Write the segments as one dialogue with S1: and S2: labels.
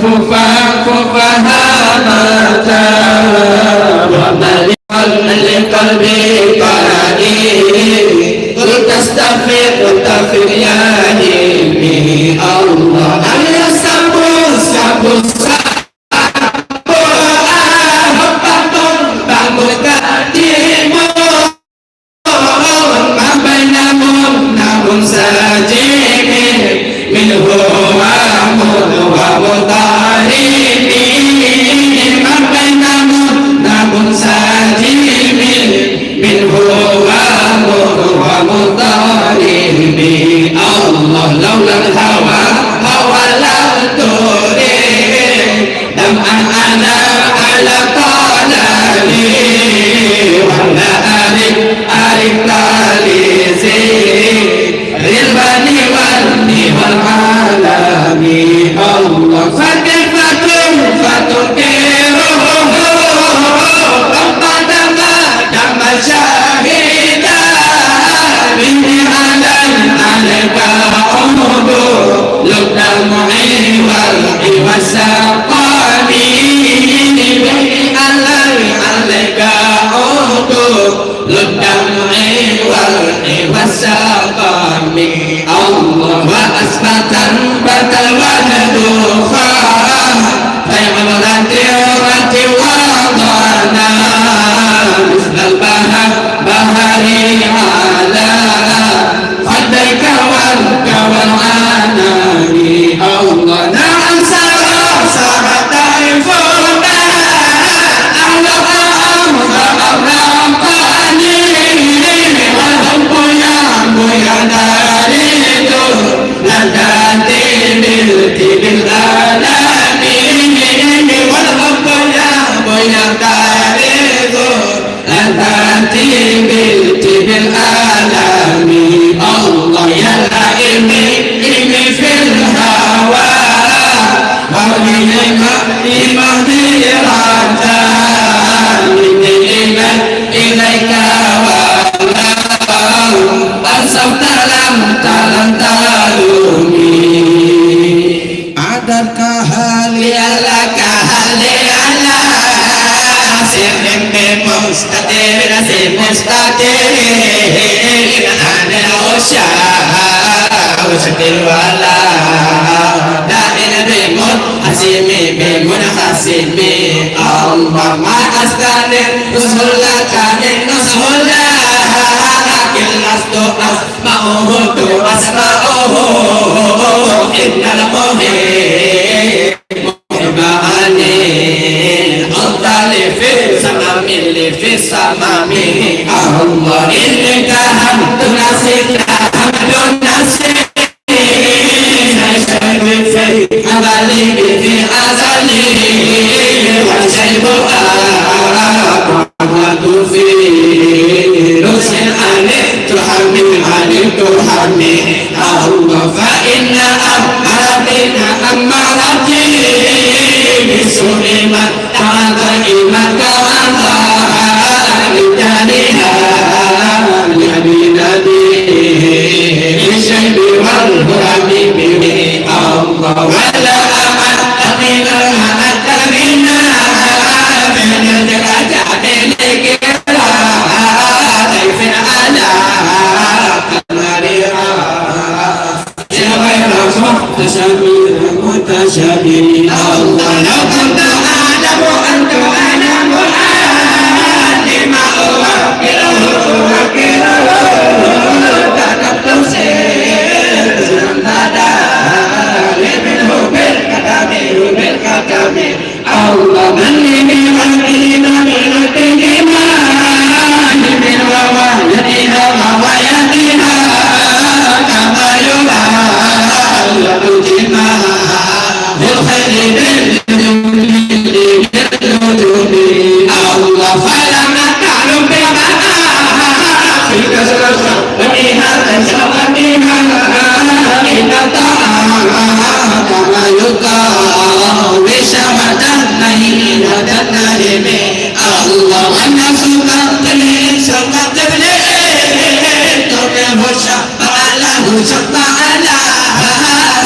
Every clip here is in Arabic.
S1: فكفها متى وملك لقلبي قليل قل تستغفر يا همي الله أنا سبو لولا الهوى لم تريد لم أنا على طلالي ولا أرك لزيد البني والعالم الله فكيف تنكره قد دم شاهدا مني عليك عمد لبد المعين والسقام عليك عمد لبد المعين والسقام الله وأثبت الولد خير الغديرة وضنا مثل البهر على خديك والعناني الله نعم سرى طيفنا أهل أمرقاني والحب يا داريد لداتي بالآلام والحب يا داريد لداتي بالآلام الله يا إلمي في الهوى مهديرة إليك أنصفت لم تلومي عدد كهالي لك هالي على سر بمستدير أنا وشد الولا دائن بمنحسمي الله ما أستنر رسولك من رسولا لكن لست أسمعه إن المحب عني أفضل في السمام الله إنك حمد نسيت أبلي في أزلي والشيب أقعد في رسل تحمل الله فإن أمرتنا أمرتي بسوء ما تعظيمك للشيب والهرم الله ولا أمتقي لها أتمنى من الدرجات لكرا ضيف على قمرها غير متشابه الله لو كنت أعلم أنت أنا معلم أوكله كتبت سير بالكتم الله من لي والدين بالدهما من ووالدها ووالدها كما يبالغ جماعها بالخير بالوجود الله فلم تعلم بما في كسرة وإها تشغلها إن كما يقال بشهادة نهيلة النهيم الله الناس تقتل تقف الشفع له شفع على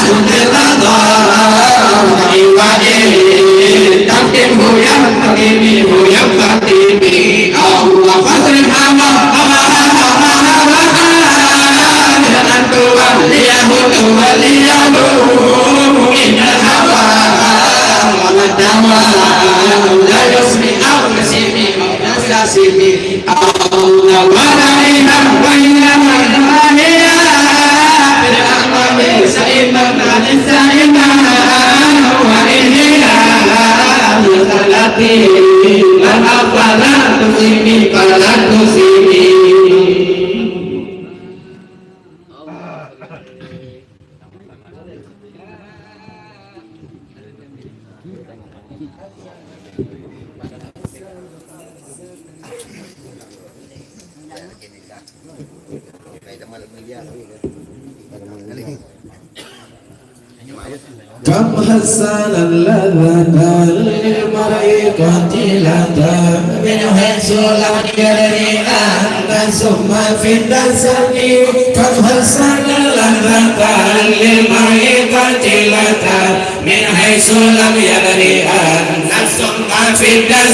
S1: سبحان الله خاتمي هو يا خاتمي الله فاصرف أنت وليه وليه إن الهوى والدواء لا يسمي أو يسمي أو يسمي الله ولينا وإنما هي بالأمر سيما سيما وإنها مثلتي لما فلا تسمي فلا تسمي
S2: كم حسن اللذة للمرء قتيلة من حيث لم يدري أن ثم في الدسم كم حسن اللذة للمرء قتيلة من حيث لم يدري أن ثم في الدسم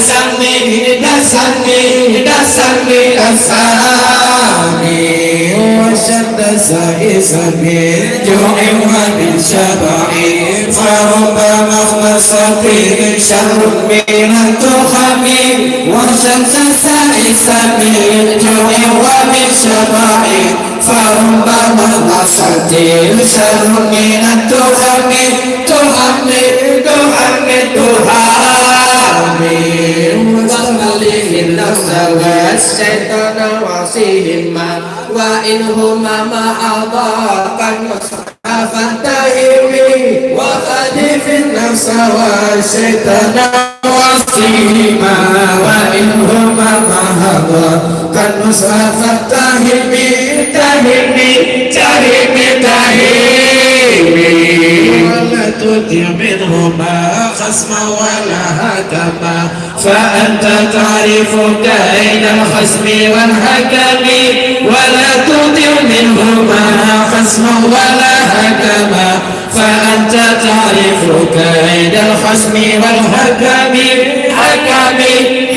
S2: وشد سائس بالجوع وبالشبع فرب مخمصة شر من التخم وشد سائس بالجوع وبالشبع فرب مخمصة شر من التخم تهم واستغلق النفس والشيطان وعصيهما وإنهما مع ضاقا فانتهمي وخالف النفس والشيطان وعصيهما وإنهما مع ضاقا فانتهمي ولا تطع منهما خصما ولا هكما فأنت تعرف كيد الخصم والحكم ولا تطع منهما خصما ولا هكما فأنت تعرف كيد الخصم والحكم حكمي